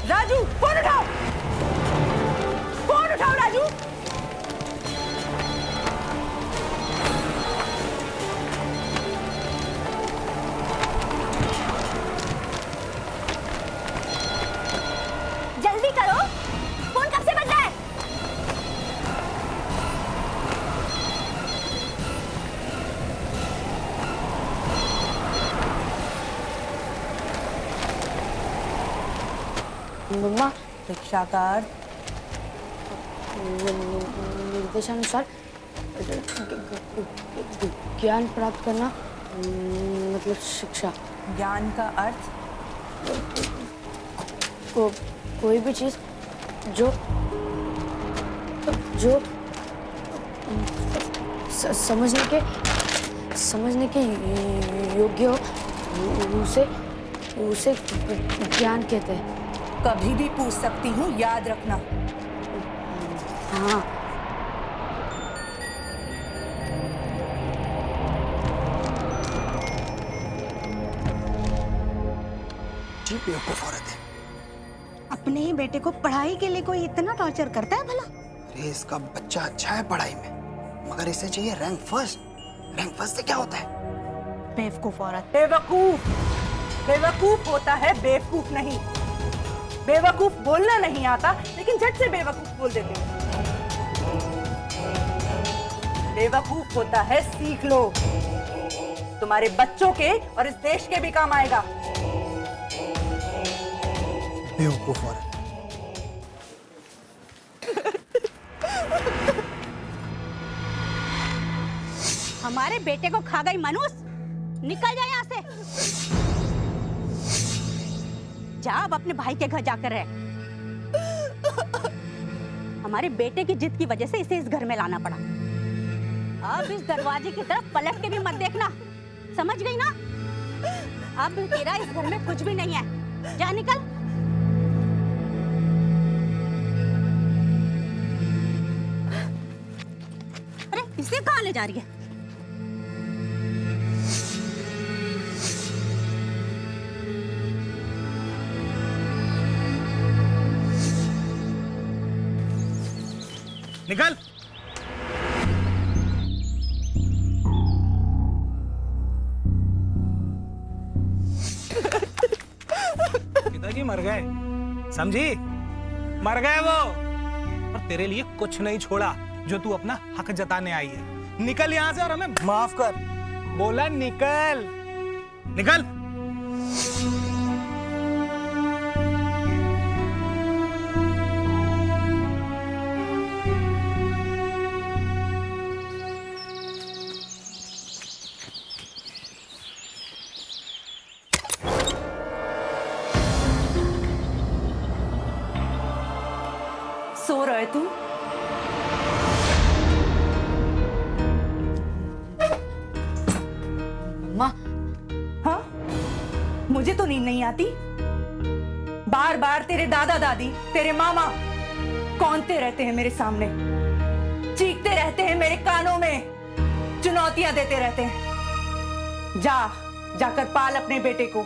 Raju, phone उठाओ। Phone उठाओ राजू। जल्दी करो, फोन कब से बज रहा है? मम्मा, शिक्षा का अर्थ निर्देशानुसार ज्ञान प्राप्त करना, मतलब शिक्षा। ज्ञान का अर्थ कोई भी चीज जो जो समझने के योग्य हो, उसे ज्ञान कहते हैं। कभी भी पूछ सकती हूँ, याद रखना। हाँ। जी बेवकूफ औरत है। अपने ही बेटे को पढ़ाई के लिए कोई इतना टॉर्चर करता है भला? अरे इसका बच्चा अच्छा है पढ़ाई में, मगर इसे चाहिए रैंक फर्स्ट। रैंक फर्स्ट से क्या होता है? बेवकूफ औरत। बेवकूफ बेवकूफ होता है, बेवकूफ नहीं। बेवकूफ बोलना नहीं आता, लेकिन झट से बेवकूफ बोल देते हैं। बेवकूफ होता है, सीख लो। तुम्हारे बच्चों के और इस देश के भी काम आएगा। बेवकूफ औरत। हमारे बेटे को खा गई मनुष्य, निकल जा यहाँ से। जा अब अपने भाई के घर जाकर रह। हमारे बेटे की जिद की वजह से इसे इस घर में लाना पड़ा। अब इस दरवाजे की तरफ पलट के भी मत देखना, समझ गई ना? अब तेरा इस घर में कुछ भी नहीं है, जा निकल। अरे इसे कहाँ ले जा रही है? निकल। पिताजी मर गए, समझी? मर गए वो, और तेरे लिए कुछ नहीं छोड़ा जो तू अपना हक जताने आई है। निकल यहाँ से और हमें माफ कर। बोला निकल, निकल। सो रहे तू? माँ, हाँ, मुझे तो नींद नहीं आती। बार बार तेरे दादा दादी, तेरे मामा कौनते रहते हैं मेरे सामने, चीखते रहते हैं मेरे कानों में, चुनौतियां देते रहते हैं। जाकर पाल अपने बेटे को।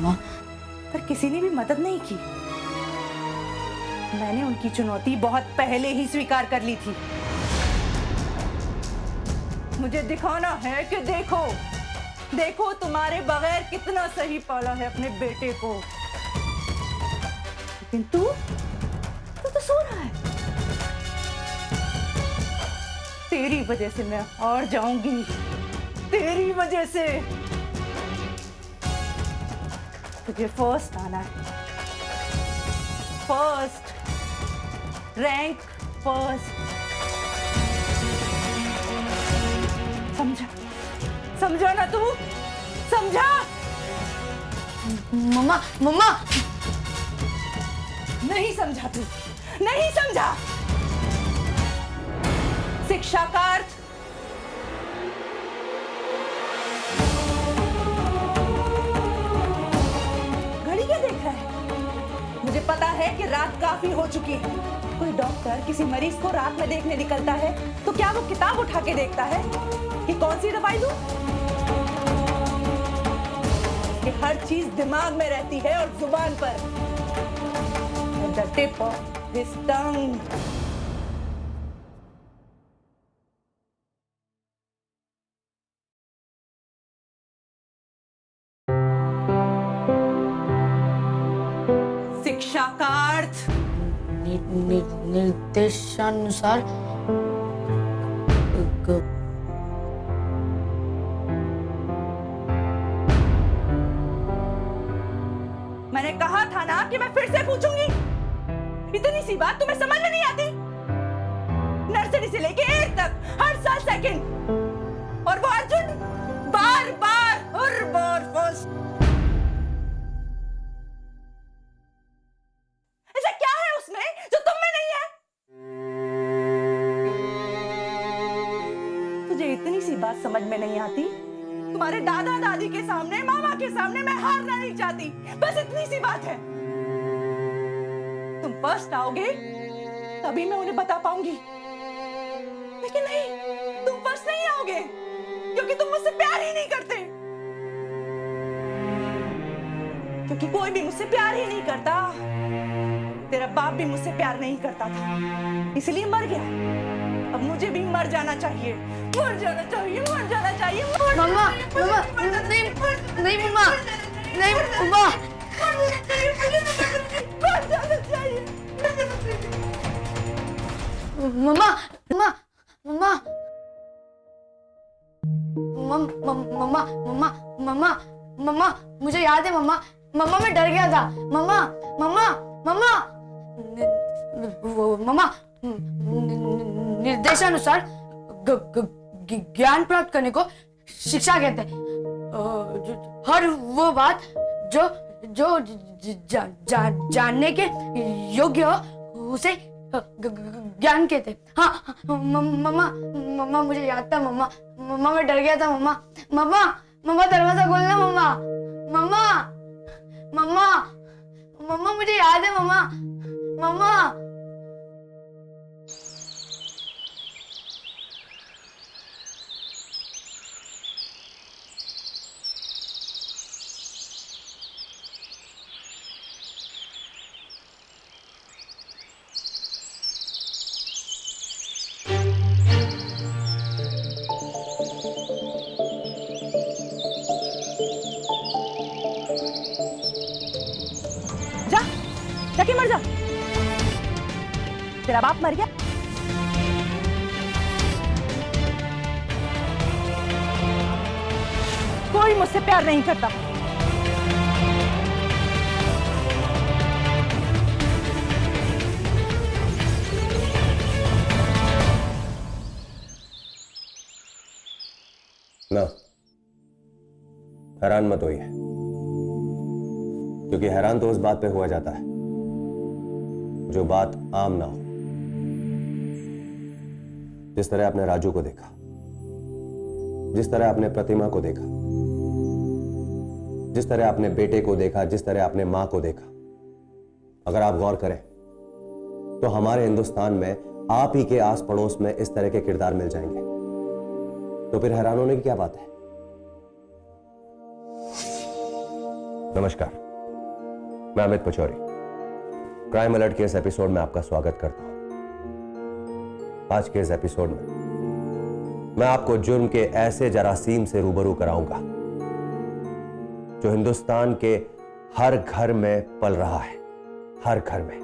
माँ, पर किसी ने भी मदद नहीं की। मैंने उनकी चुनौती बहुत पहले ही स्वीकार कर ली थी। मुझे दिखाना है कि देखो तुम्हारे बगैर कितना सही पाला है अपने बेटे को। लेकिन तू तो सो रहा है। तेरी वजह से मैं हार जाऊंगी, तेरी वजह से। तुझे फर्स्ट आना है, फर्स्ट रैंक, फर्स्ट। समझा? समझा ना तू? समझा? मम्मा मम्मा नहीं समझा तू, नहीं समझा। शिक्षा का अर्थ घड़ी क्या देख रहा है? मुझे पता है कि रात काफी हो चुकी है। कोई डॉक्टर किसी मरीज को रात में देखने निकलता है तो क्या वो किताब उठा के देखता है कि कौन सी दवाई दूं? कि हर चीज दिमाग में रहती है और जुबान पर। At the tip of his tongue. शिक्षा का अर्थ निर्देशानुसार मैंने कहा था ना कि मैं फिर से पूछूंगी। इतनी सी बात तुम्हें समझ में नहीं आती? नर्सरी से लेके 8 तक हर साल सेकंड, और वो अर्जुन बार बार हर बार फर्स्ट। ऐसा क्या है उसमें जो तुम में नहीं है? तुझे इतनी सी बात समझ में नहीं आती? तुम्हारे दादा दादी के सामने, मामा के सामने मैं हारना नहीं चाहती, बस इतनी सी बात है। तुम फर्स्ट आओगे तभी मैं उन्हें बता पाऊंगी, लेकिन नहीं, तुम फर्स्ट नहीं आओगे क्योंकि तुम मुझसे प्यार ही नहीं करते। क्योंकि कोई भी मुझसे प्यार ही नहीं करता। तेरा बाप भी मुझसे प्यार नहीं करता था, इसलिए मर गया। अब मुझे भी मर जाना चाहिए, मर जाना चाहिए, मर जाना चाहिए। मम्मा मम्मा नहीं नहीं मम्मा नहीं मम्मा मर जाना चाहिए। मम्मा मम्मा मम्मा मम्मा मम्मा मम्मा मम्मा मुझे याद है मम्मा। मम्मा मैं डर गया था। मम्मा मम्मा मम्मा मम्मा निर्देशानुसार ज्ञान प्राप्त करने को शिक्षा कहते हैं। हर वो बात जो जो जानने के योग्य हो उसे ज्ञान कहते हैं। हाँ मम्मा मम्मा मुझे याद था मम्मा। मम्मा मैं डर गया था मम्मा। मम्मा मम्मा दरवाजा खोलना मम्मा। मम्मा मम्मा मम्मा मुझे याद है मम्मा। मम्मा जा, जाके मर जा। तेरा बाप मर गया। कोई मुझसे प्यार नहीं करता। ना, हैरान मत होइए, क्योंकि हैरान तो उस बात पे हुआ जाता है जो बात आम ना हो। जिस तरह आपने राजू को देखा, जिस तरह आपने प्रतिमा को देखा, जिस तरह आपने बेटे को देखा, जिस तरह आपने मां को देखा, अगर आप गौर करें तो हमारे हिंदुस्तान में आप ही के आस पड़ोस में इस तरह के किरदार मिल जाएंगे। तो फिर हैरान होने की क्या बात है? नमस्कार, मैं अमित पचौरी क्राइम अलर्ट के इस एपिसोड में आपका स्वागत करता हूं। आज के इस एपिसोड में मैं आपको जुर्म के ऐसे जरासीम से रूबरू कराऊंगा जो हिंदुस्तान के हर घर में पल रहा है हर घर में,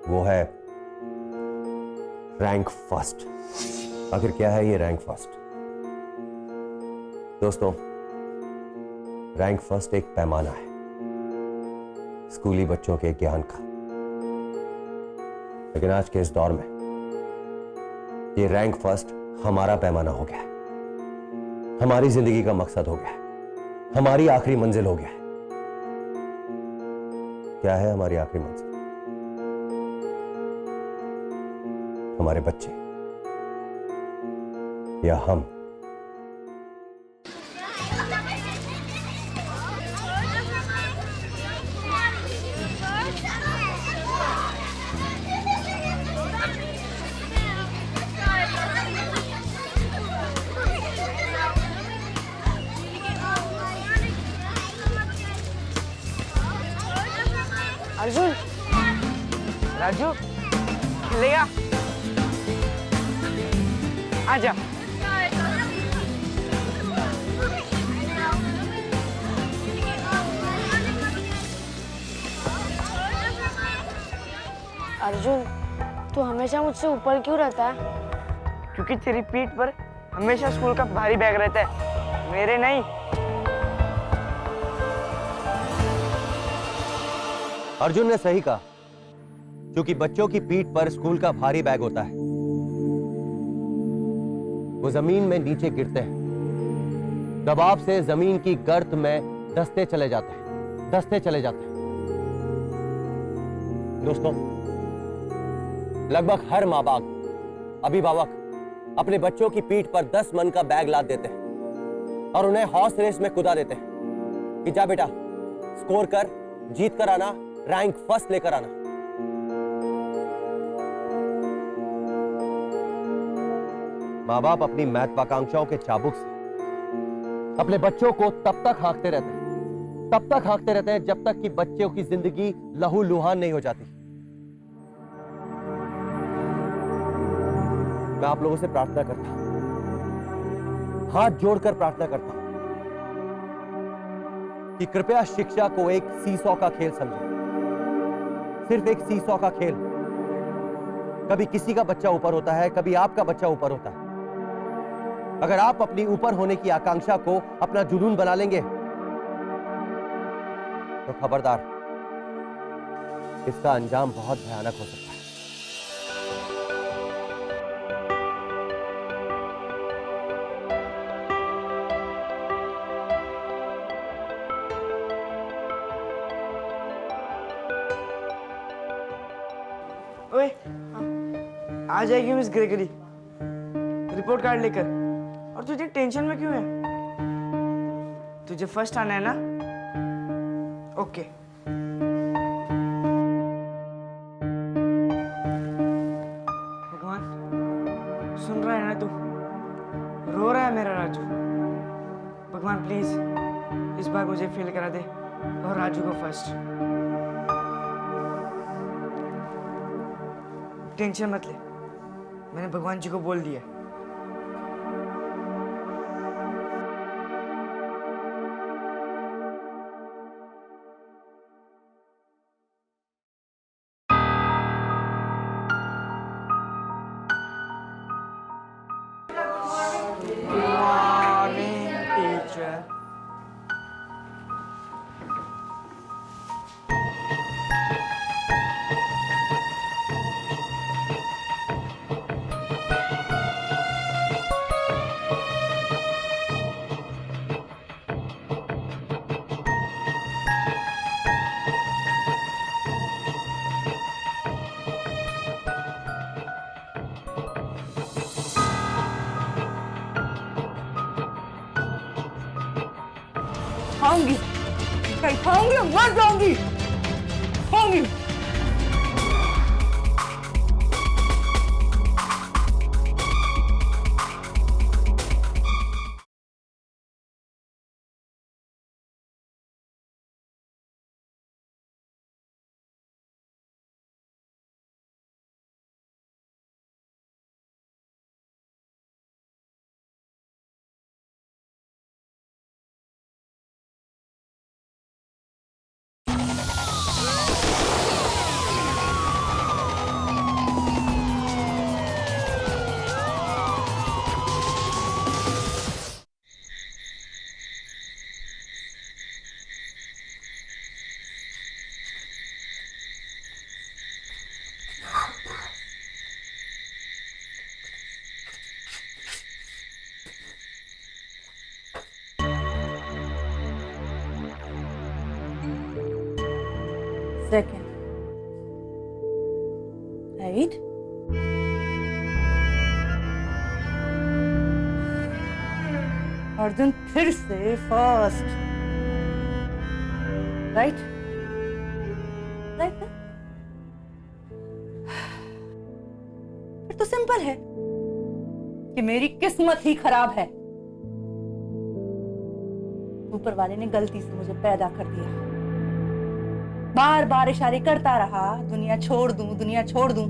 वो है रैंक फर्स्ट। आखिर क्या है ये रैंक फर्स्ट? दोस्तों, रैंक फर्स्ट एक पैमाना है स्कूली बच्चों के ज्ञान का। लेकिन आज के इस दौर में ये रैंक फर्स्ट हमारा पैमाना हो गया है, हमारी जिंदगी का मकसद हो गया है, हमारी आखिरी मंजिल हो गया है। क्या है हमारी आखिरी मंजिल? हमारे बच्चे या हम? अर्जुन, राजू खेलेगा? आजा। अर्जुन, तू हमेशा मुझसे ऊपर क्यों रहता है? क्योंकि तेरी पीठ पर हमेशा स्कूल का भारी बैग रहता है, मेरे नहीं। अर्जुन ने सही कहा, क्योंकि बच्चों की पीठ पर स्कूल का भारी बैग होता है। वो जमीन में नीचे गिरते हैं, दबाव से जमीन की गर्त में धंसते चले जाते हैं, धंसते चले जाते हैं। दोस्तों, लगभग हर माँ बाप, अभिभावक अपने बच्चों की पीठ पर 10 मन का बैग लाद देते हैं और उन्हें हॉर्स रेस में कूदा देते हैं कि जा बेटा, स्कोर कर, जीत कर आना, रैंक फर्स्ट लेकर आना। मां बाप अपनी महत्वाकांक्षाओं के चाबुक से अपने बच्चों को तब तक हाँकते रहते हैं, तब तक हाँकते रहते हैं जब तक कि बच्चों की जिंदगी लहू लुहान नहीं हो जाती। मैं आप लोगों से प्रार्थना करता हूं, हाथ जोड़कर प्रार्थना करता हूं कि कृपया शिक्षा को एक सीसॉ का खेल समझें, सिर्फ एक सीसॉ का खेल। कभी किसी का बच्चा ऊपर होता है, कभी आपका बच्चा ऊपर होता है। अगर आप अपनी ऊपर होने की आकांक्षा को अपना जुनून बना लेंगे तो खबरदार, इसका अंजाम बहुत भयानक हो सकता है। ओए, आ जाएगी मिस ग्रेगरी रिपोर्ट कार्ड लेकर। और तुझे टेंशन में क्यों है? तुझे फर्स्ट आना है ना? ओके। भगवान, सुन रहा है ना तू? रो रहा है मेरा राजू। भगवान प्लीज इस बार मुझे फेल करा दे और राजू को फर्स्ट। टेंशन मत ले, मैंने भगवान जी को बोल दिया। Morning teacher. खाऊंगी, कहीं खाऊंगी, मर जाऊंगी, खाऊंगी। Second, right? अर्जुन फिर से फर्स्ट, राइट? राइट ना? फिर तो सिंपल है कि मेरी किस्मत ही खराब है। ऊपर वाले ने गलती से मुझे पैदा कर दिया, बार बार इशारे करता रहा, दुनिया छोड़ दूं, दुनिया छोड़ दूं,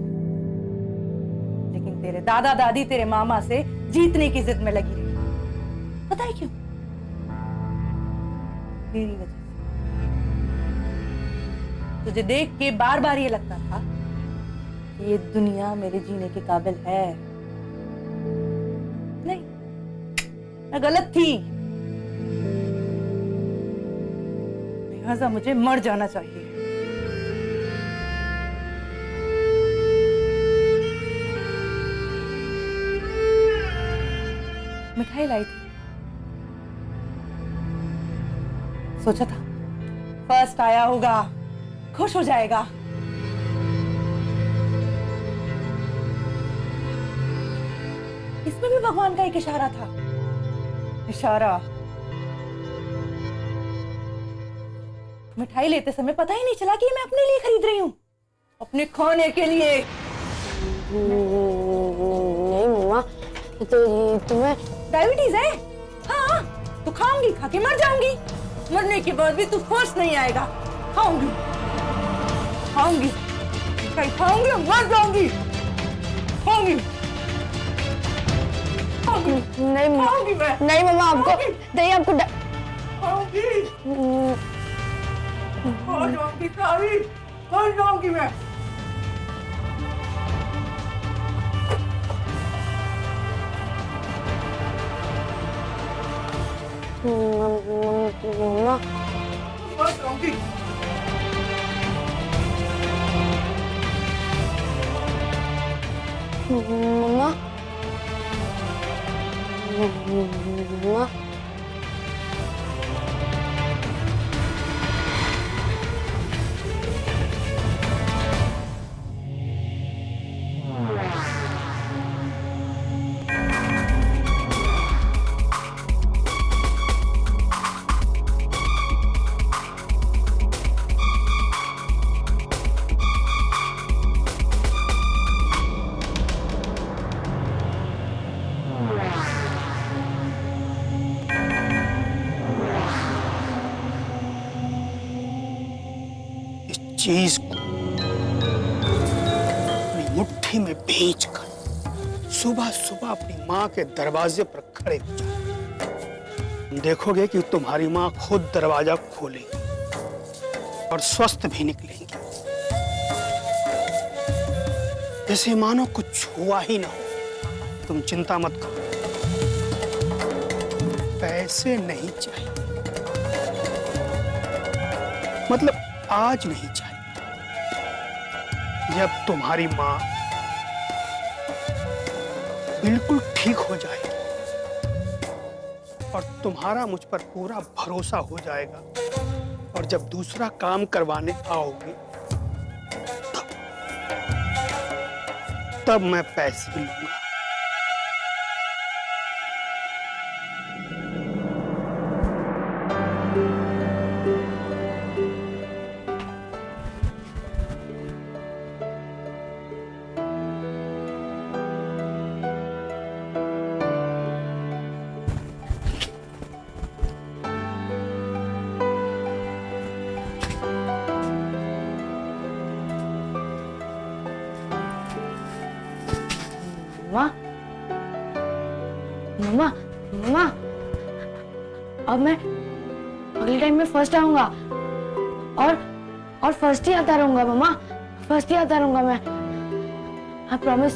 लेकिन तेरे दादा दादी, तेरे मामा से जीतने की जिद में लगी रही। पता है क्यों? मेरी वजह से। तुझे देख के बार बार ये लगता था कि ये दुनिया मेरे जीने के काबिल है। नहीं, मैं गलत थी। लिहाजा मुझे मर जाना चाहिए। मिठाई लाई थी, सोचा था फर्स्ट आया होगा, खुश हो जाएगा। इसमें भी भगवान का एक इशारा था। इशारा। मिठाई लेते समय पता ही नहीं चला कि मैं अपने लिए खरीद रही हूँ, अपने खाने के लिए। नहीं मम्मा, तो तुम्हें डायबिटीज है? हाँ, तो खाऊंगी, खा के मर जाऊंगी। मरने के बाद भी तू फर्स्ट नहीं आएगा। खाऊंगी, खाऊंगी, खाऊंगी, मर जाऊंगी। खाऊंगी, नहीं मम्मा, नहीं मम्मा, आपको नहीं, आपको खाऊंगी, खा जाऊंगी, सारी खा जाऊंगी मैं। मम्मा, मर जाऊंगी। मम्मा, मम्मा, चीज को अपनी मुट्ठी में बेचकर सुबह सुबह अपनी माँ के दरवाजे पर खड़े हो जाओ। देखोगे कि तुम्हारी माँ खुद दरवाजा खोलेगी और स्वस्थ भी निकलेंगी, जैसे मानो कुछ हुआ ही ना हो। तुम चिंता मत करो, पैसे नहीं चाहिए, मतलब आज नहीं चाहिए। जब तुम्हारी माँ बिल्कुल ठीक हो जाएगी और तुम्हारा मुझ पर पूरा भरोसा हो जाएगा, और जब दूसरा काम करवाने आओगे तब मैं पैसे लूंगा। मम्मा, मम्मा, मम्मा, अब मैं अगले टाइम में फर्स्ट आऊंगा और फर्स्ट ही आता रहूंगा मम्मा, फर्स्ट ही आता रहूंगा मैं, आई प्रॉमिस।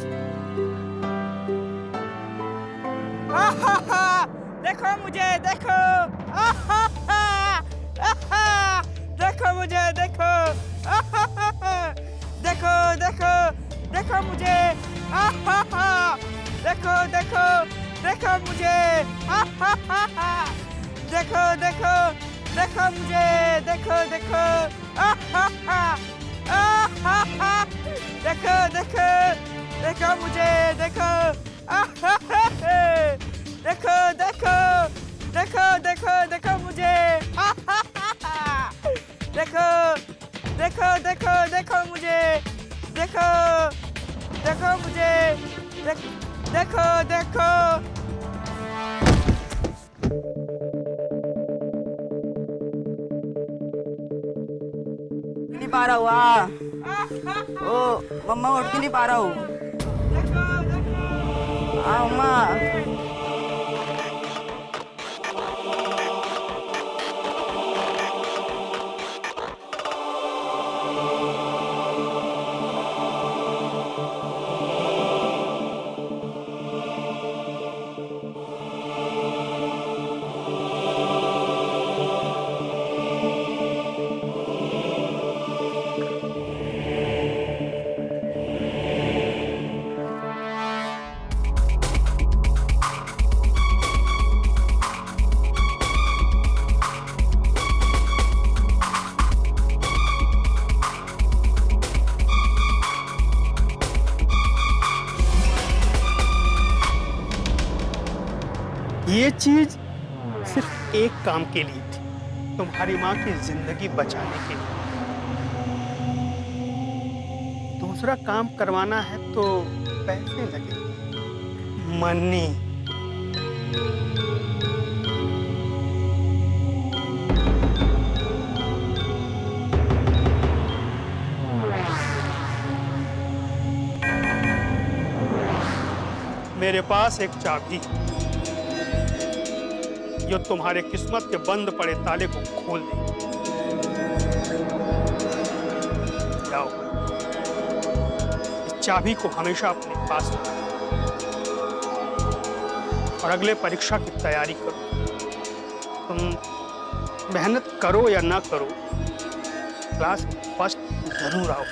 देखो मुझे, देखो, देखो मुझे, देखो, देखो, देखो, देखो मुझे, देखो, देखो, देखो मुझे, देखो, देखो, देखो मुझे, देखो, देखो, देखो मुझे, देखो। देखो देखो देखो देखो देखो मुझे। देखो देखो देखो देखो मुझे, देखो देखो मुझे, देखो देखो। नहीं पा रहा हुआ। ओ मम्मा उठ के नहीं पा रहा हूँ। मम्मा। ये चीज सिर्फ एक काम के लिए थी, तुम्हारी माँ की जिंदगी बचाने के लिए। दूसरा काम करवाना है तो पैसे लगेंगे, मनी। मेरे पास एक चाबी जो तुम्हारे किस्मत के बंद पड़े ताले को खोल दे। जाओ, इस चाबी को हमेशा अपने पास रखो और अगले परीक्षा की तैयारी करो। तुम मेहनत करो या ना करो, क्लास फर्स्ट जरूर आओ।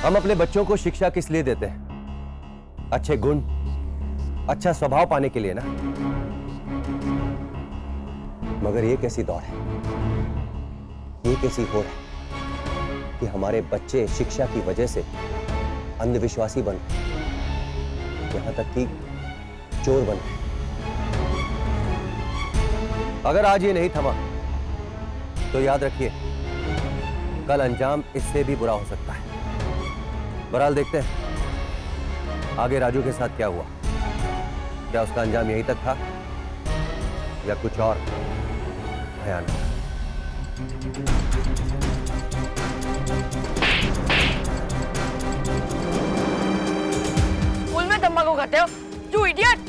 हम अपने बच्चों को शिक्षा किस लिए देते हैं? अच्छे गुण, अच्छा स्वभाव पाने के लिए ना। मगर ये कैसी दौड़ है, ये कैसी होड़ है कि हमारे बच्चे शिक्षा की वजह से अंधविश्वासी बन गए, यहां तक कि चोर बन गए। अगर आज ये नहीं थमा तो याद रखिए, कल अंजाम इससे भी बुरा हो सकता है। बहरहाल देखते हैं आगे राजू के साथ क्या हुआ। क्या उसका अंजाम यहीं तक था या कुछ और भयानक? स्कूल में तंबाकू खाते हो, यू इडियट।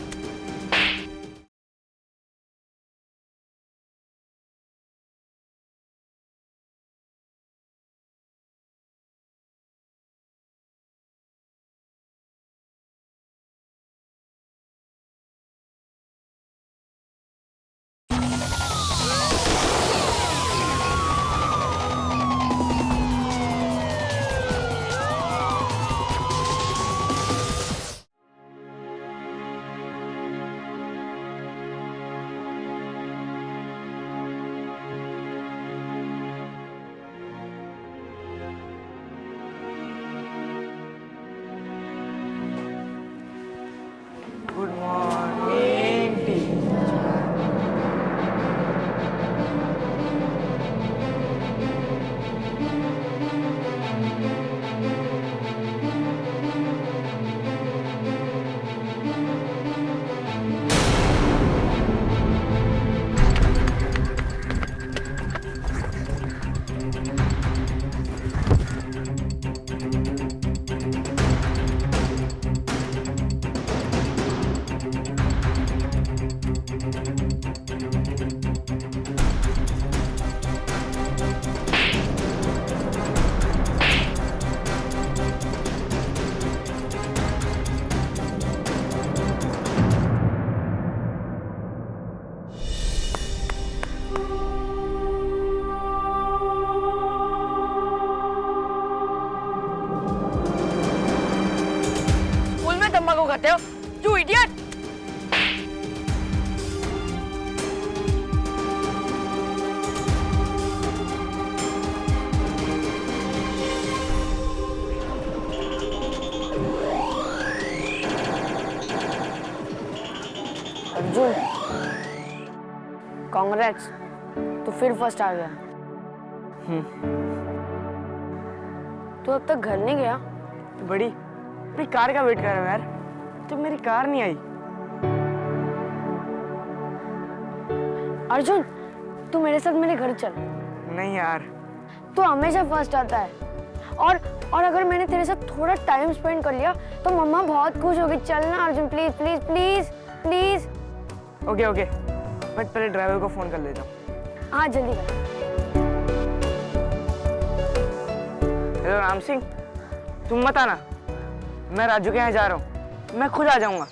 कांग्रेट्स, तू फिर फर्स्ट आ गया। तू अब तक घर नहीं गया? तो बड़ी मेरी कार का वेट कर रहा हूँ यार, तो मेरी कार नहीं आई। अर्जुन, तू मेरे साथ मेरे घर चल। नहीं यार। तू हमेशा फर्स्ट आता है और अगर मैंने तेरे साथ थोड़ा टाइम स्पेंड कर लिया तो मम्मा बहुत खुश होगी। चल ना Arjun, please please please please. Okay okay, मैं पहले ड्राइवर को फोन कर लेता हूँ। हाँ जल्दी कर। हेलो राम सिंह, तुम मत आना, मैं राजू के यहाँ जा रहा हूँ। मैं खुद आ जाऊँगा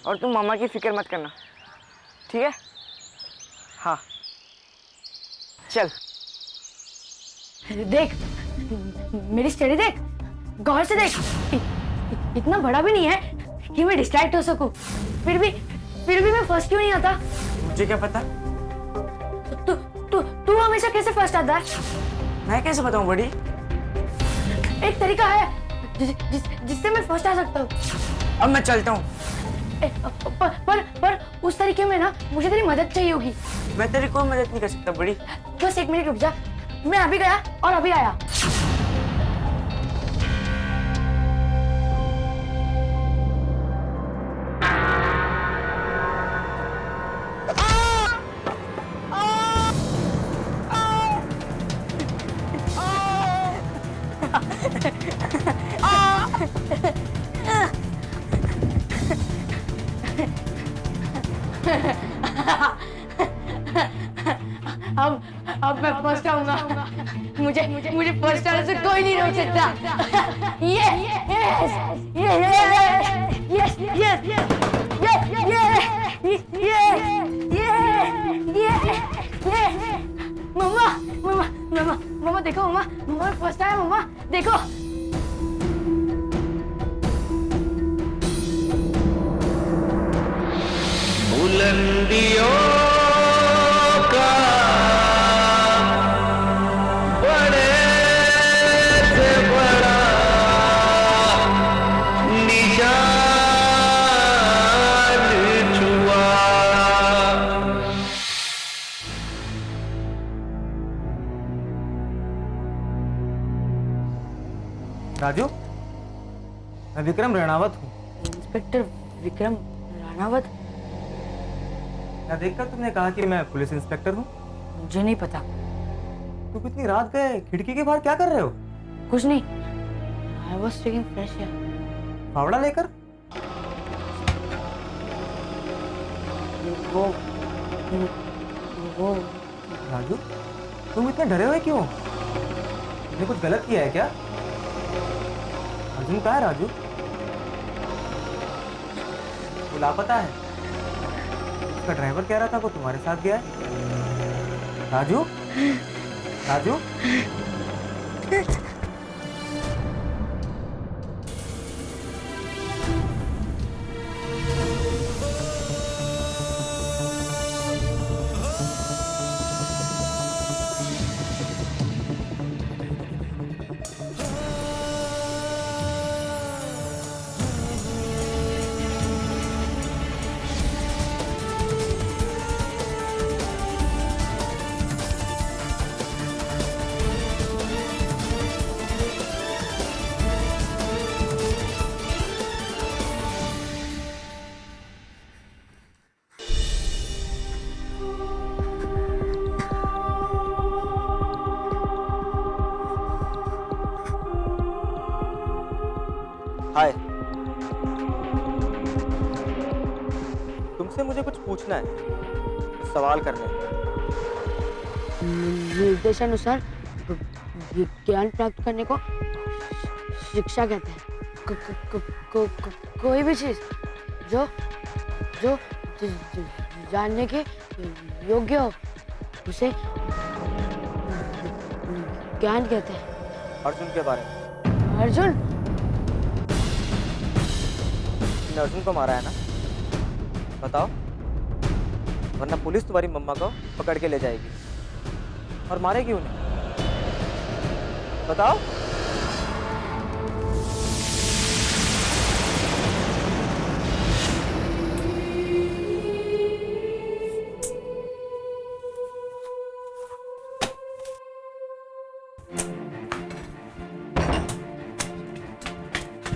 और तुम मामा की फिक्र मत करना, ठीक है? हाँ चल। देख मेरी स्टडी देख, गौर से देख। इतना बड़ा भी नहीं है कि मैं डिस्ट्रैक्ट हो सकूं। फिर भी मैं फर्स्ट क्यों नहीं आता? मुझे क्या पता? तू हमेशा कैसे फर्स्ट आता है? मैं कैसे बताऊं बड़ी? एक तरीका है जिससे मैं फर्स्ट आ सकता हूँ। अब मैं चलता हूँ। पर उस तरीके में ना मुझे तेरी मदद चाहिए होगी। मैं तेरी कोई मदद नहीं कर सकता बड़ी। बस 1 मिनट रुक जा, मैं अभी गया और अभी आया। अब मैं फर्स्ट आऊंगा। मुझे फर्स्ट आने से कोई नहीं रोक सकता। मम्मा देखो, मम्मा फर्स्ट आया। मम्मा देखो। बुलंदियों का बड़े से बड़ा निशान छुआ। राजू, मैं विक्रम रणावत हूँ। इंस्पेक्टर विक्रम राणावत? क्या देखकर तुमने कहा कि मैं पुलिस इंस्पेक्टर हूँ? मुझे नहीं पता। तुम इतनी रात गए खिड़की के बाहर क्या कर रहे हो? कुछ नहीं, I was taking fresh air. फावड़ा लेकर? वो राजू, तुम इतने डरे हुए क्यों? तुमने कुछ गलत किया है क्या? अर्जुन कहाँ है राजू? वो लापता है। उसका ड्राइवर कह रहा था वो तुम्हारे साथ गया है। राजू, राजू, हाय। तुमसे मुझे कुछ पूछना है, कुछ सवाल करने हैं। निर्देशानुसार ज्ञान प्राप्त करने को शिक्षा कहते हैं। कोई भी चीज जो जो जानने के योग्य हो उसे ज्ञान कहते हैं। अर्जुन के बारे में। अर्जुन? तुमने अर्जुन को मारा है ना? बताओ, वरना पुलिस तुम्हारी मम्मा को पकड़ के ले जाएगी। और मारेगी उन्हें। बताओ।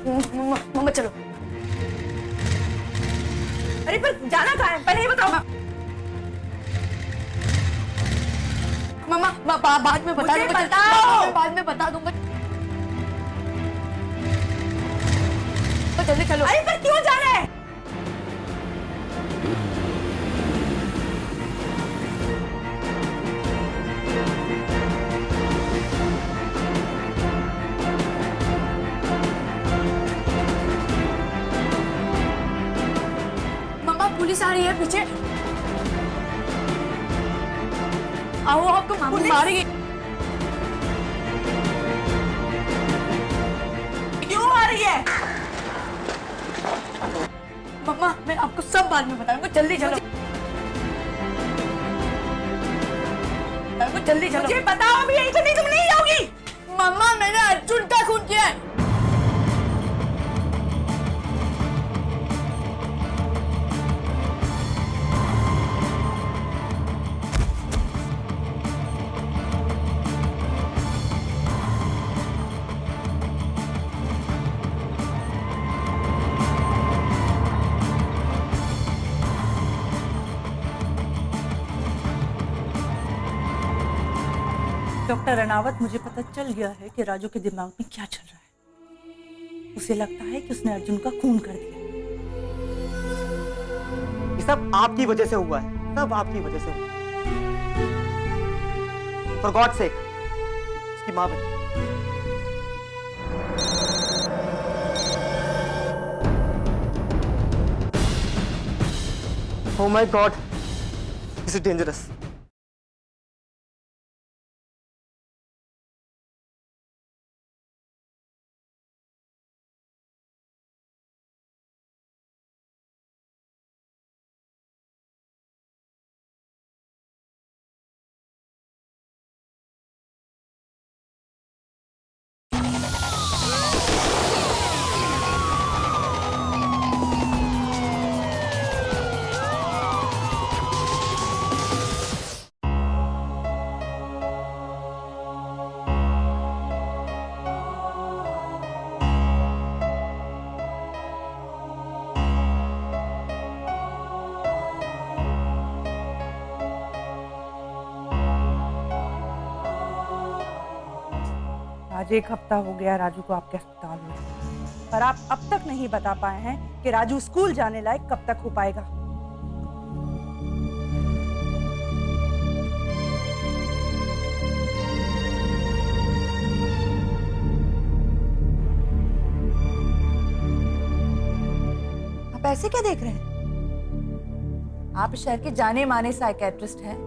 मम्मा चलो। अरे पर जाना कहाँ है, पहले ये बताओ। मम्मा बाद में बता मुझे दूंगा। बताओ। बाद में बता दूंगा। तो जल्दी चलो। अरे पर क्यों जाना है? मम्मा पुलिस आ रही है पीछे। आओ आपको पुलिस? मारेगी। क्यों आ रही है? मम्मा मैं आपको सब बाद में बताऊंगा, जल्दी चलो। जल्दी चलो। मुझे बताओ अभी, यहीं से नहीं, तुम नहीं जाओगी। मम्मा मैंने अर्जुन का खून किया है। डॉक्टर रनावत, मुझे पता चल गया है कि राजू के दिमाग में क्या चल रहा है। उसे लगता है कि उसने अर्जुन का खून कर दिया। ये सब आपकी वजह से हुआ है, सब आपकी वजह से हुआ है। फॉर गॉड सेक उसकी मां बनी। Oh my God, this is dangerous. आज 1 हफ्ता हो गया राजू को आपके अस्पताल में, पर आप अब तक नहीं बता पाए हैं कि राजू स्कूल जाने लायक कब तक हो पाएगा। आप ऐसे क्या देख रहे हैं? आप इस शहर के जाने माने साइकेट्रिस्ट हैं।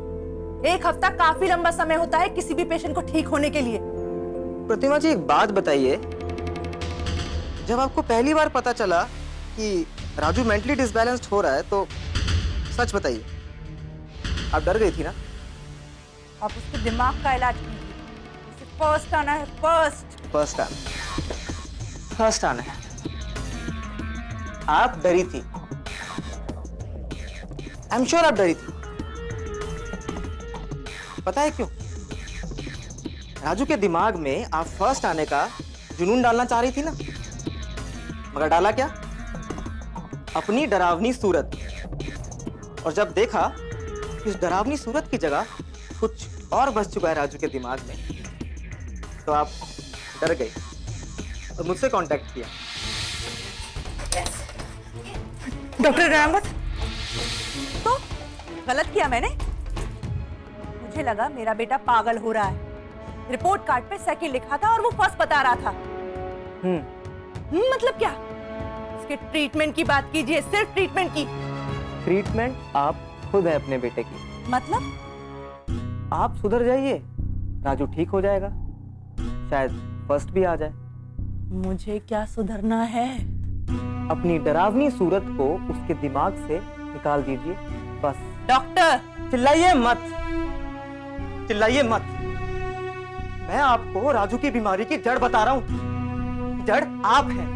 1 हफ्ता काफी लंबा समय होता है किसी भी पेशेंट को ठीक होने के लिए। प्रतिमा जी एक बात बताइए, जब आपको पहली बार पता चला कि राजू मेंटली डिसबैलेंस्ड हो रहा है तो सच बताइए, आप डर गई थी ना? आप उसके दिमाग का इलाज कीजिए। उसे फर्स्ट आना है, फर्स्ट आना है। आप डरी थी, आई एम श्योर आप डरी थी। पता है क्यों? राजू के दिमाग में आप फर्स्ट आने का जुनून डालना चाह रही थी ना, मगर डाला क्या? अपनी डरावनी सूरत। और जब देखा कि इस डरावनी सूरत की जगह कुछ और बच चुका है राजू के दिमाग में, तो आप डर गए और मुझसे कांटेक्ट किया। डॉक्टर रावत, तो गलत किया मैंने? मुझे लगा मेरा बेटा पागल हो रहा है। रिपोर्ट कार्ड पे सेकंड लिखा था और वो फर्स्ट बता रहा था। मतलब क्या? इसके ट्रीटमेंट की बात कीजिए, सिर्फ ट्रीटमेंट की। ट्रीटमेंट आप खुद है अपने बेटे की। मतलब? आप सुधर जाइए, राजू ठीक हो जाएगा, शायद फर्स्ट भी आ जाए। मुझे क्या सुधरना है? अपनी डरावनी सूरत को उसके दिमाग से निकाल दीजिए, बस। डॉक्टर, चिल्लाइए मत, चिल्लाइए मत। मैं आपको राजू की बीमारी की जड़ बता रहा हूं। जड़ आप हैं।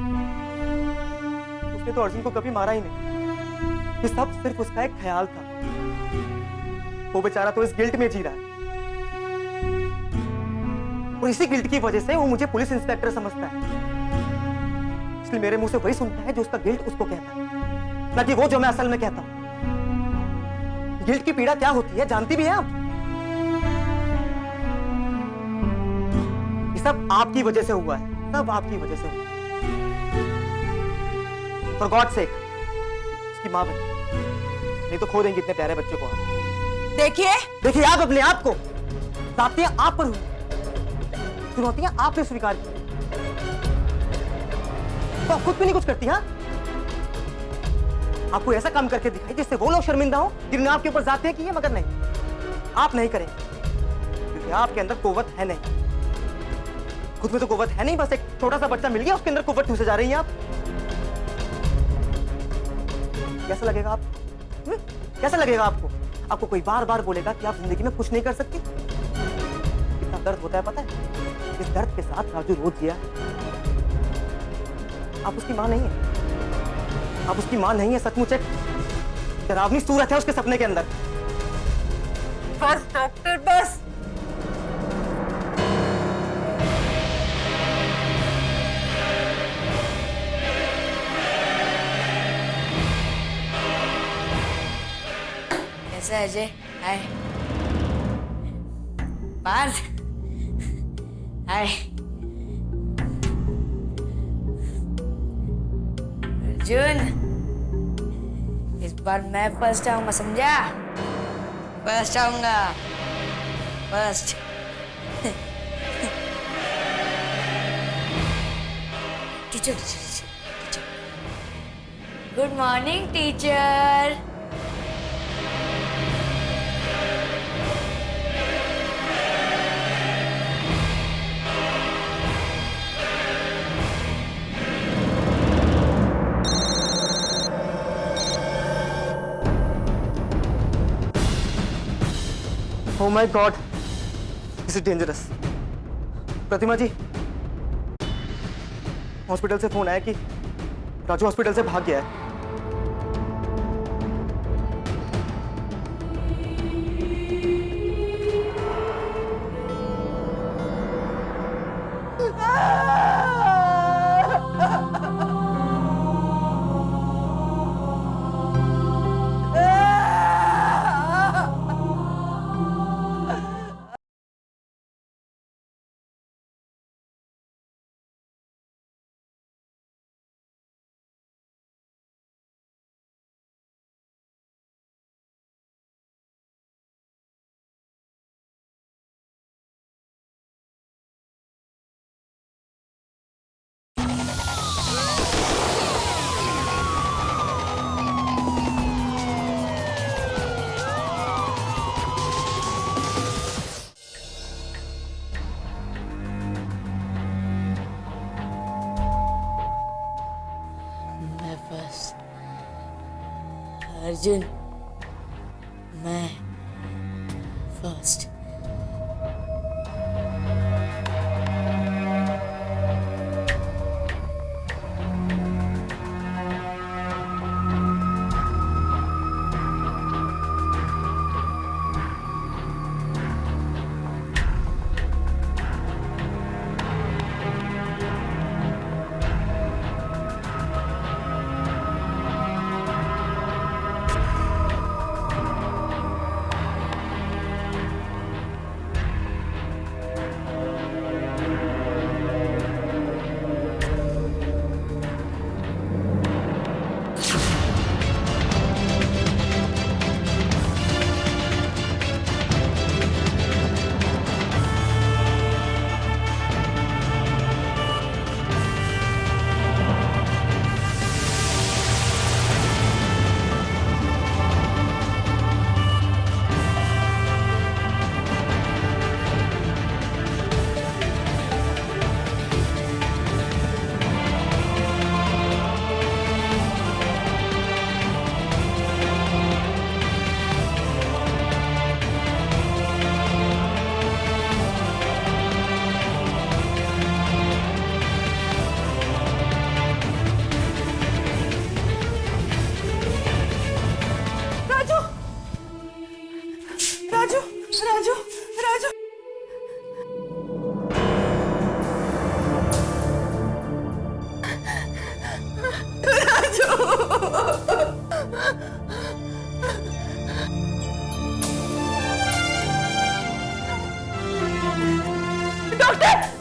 उसने तो अर्जुन को कभी मारा ही नहीं। ये सब सिर्फ उसका एक ख्याल था। वो बेचारा तो इस गिल्ट में जी रहा है, और इसी गिल्ट की वजह से वो मुझे पुलिस इंस्पेक्टर समझता है। आखिर मेरे मुंह से वही सुनता है जो उसका गिल्ट उसको कहता है, ना कि वो जो मैं असल में कहता हूं। गिल्ट की पीड़ा क्या होती है जानती भी हैं आप? ये सब आपकी वजह से हुआ है, सब आपकी वजह से हुआ। फॉर गॉड सेक उसकी मां बनी, नहीं तो खो देंगे इतने प्यारे बच्चे को आप। देखिए आप अपने आप को, दातियां आप पर हुई, चुनौतियां आपने स्वीकार की, तो आप खुद भी नहीं कुछ करती। हाँ, आपको ऐसा काम करके दिखाई जिससे वो लोग शर्मिंदा हो जिन्होंने आपके ऊपर जातियां की है, मगर नहीं, आप नहीं करें क्योंकि आपके अंदर कुव्वत है नहीं। खुद में तो कुव्वत है नहीं, बस एक छोटा सा बच्चा मिल गया उसके अंदर कुव्वत ठूसे जा रही हैं आप। कैसा लगेगा आप? कैसा लगेगा आपको? आपको कोई बार बार बोलेगा कि आप जिंदगी में कुछ नहीं कर सकती? कितना दर्द होता है पता है? इस दर्द के साथ राजू रोज जिया। आप उसकी मां नहीं है, आप उसकी मां नहीं है, सचमुच एक डरावनी सूरत है उसके सपने के अंदर। बस डॉक्टर बस। कैसा है अजय? हाय पार्थ, हाय अर्जुन। इस बार मैं फर्स्ट आऊंगा, समझा? फर्स्ट आऊंगा, first. Teacher good morning teacher. Oh my God, this is dangerous. Pratima ji, hospital से फोन आया कि राजू हॉस्पिटल से भाग गया है। अर्जुन, मैं फर्स्ट।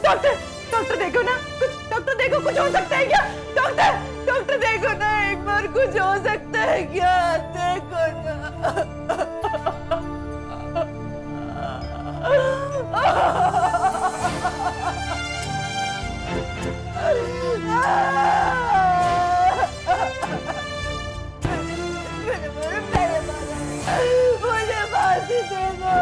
डॉक्टर डॉक्टर देखो ना, कुछ डॉक्टर देखो, कुछ हो सकता है क्या? डॉक्टर डॉक्टर देखो ना, एक बार कुछ हो सकता है क्या? देखो ना। मुझे फांसी दे दो।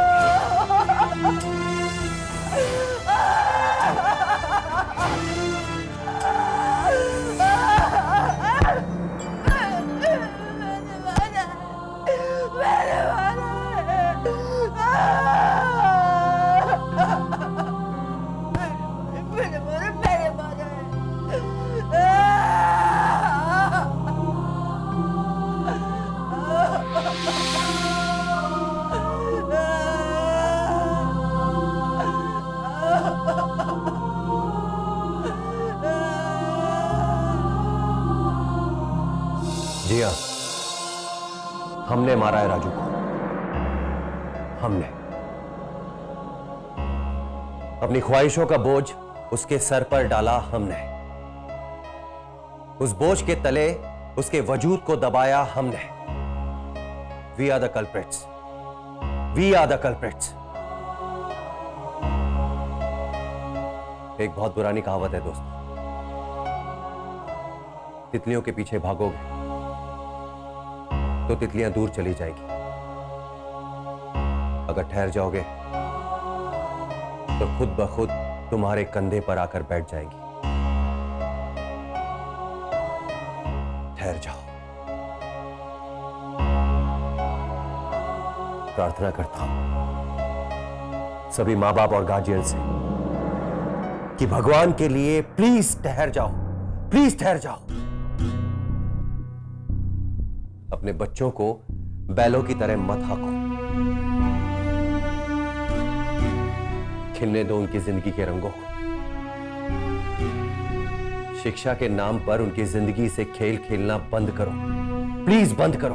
जी हाँ, हमने मारा है राजू को। हमने अपनी ख्वाहिशों का बोझ उसके सर पर डाला, हमने उस बोझ के तले उसके वजूद को दबाया, हमने। We are the culprits, we are the culprits. एक बहुत पुरानी कहावत है दोस्तों, तितलियों के पीछे भागोगे तो तितलियां दूर चली जाएगी, अगर ठहर जाओगे तो खुद ब खुद तुम्हारे कंधे पर आकर बैठ जाएंगी। ठहर जाओ। प्रार्थना करता हूं सभी मां बाप और गार्जियन से कि भगवान के लिए प्लीज ठहर जाओ, प्लीज ठहर जाओ। अपने बच्चों को बैलों की तरह मत हाको, खिलने दो उनकी जिंदगी के रंगों को। शिक्षा के नाम पर उनकी जिंदगी से खेल खेलना बंद करो, प्लीज बंद करो।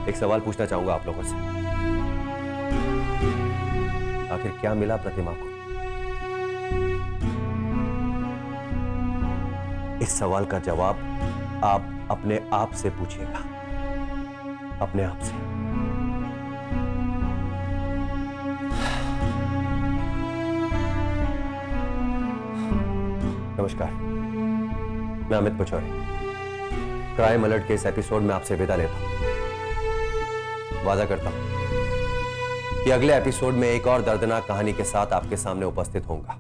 एक सवाल पूछना चाहूंगा आप लोगों से, आखिर क्या मिला प्रतिमा को? इस सवाल का जवाब आप अपने आप से पूछिएगा, अपने आप से। नमस्कार, मैं अमित पचौरी क्राइम अलर्ट के इस एपिसोड में आपसे विदा लेता हूं। वादा करता हूं कि अगले एपिसोड में एक और दर्दनाक कहानी के साथ आपके सामने उपस्थित होऊंगा।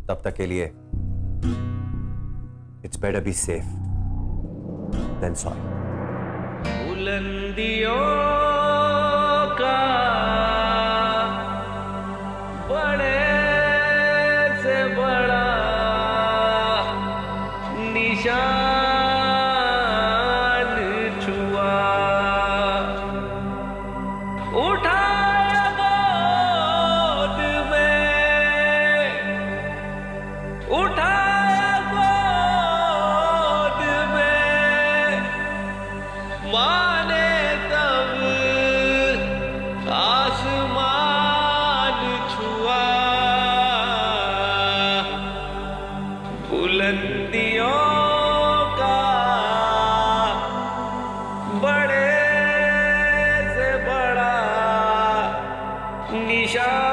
तब तक के लिए It's better be safe than sorry. बुलंदियों का बड़े से बड़ा निशान छुआ, उठाया गोद में, उठाया गोद में, माने तब आसमान छुआ। बुलंदियों का बड़े से बड़ा निशान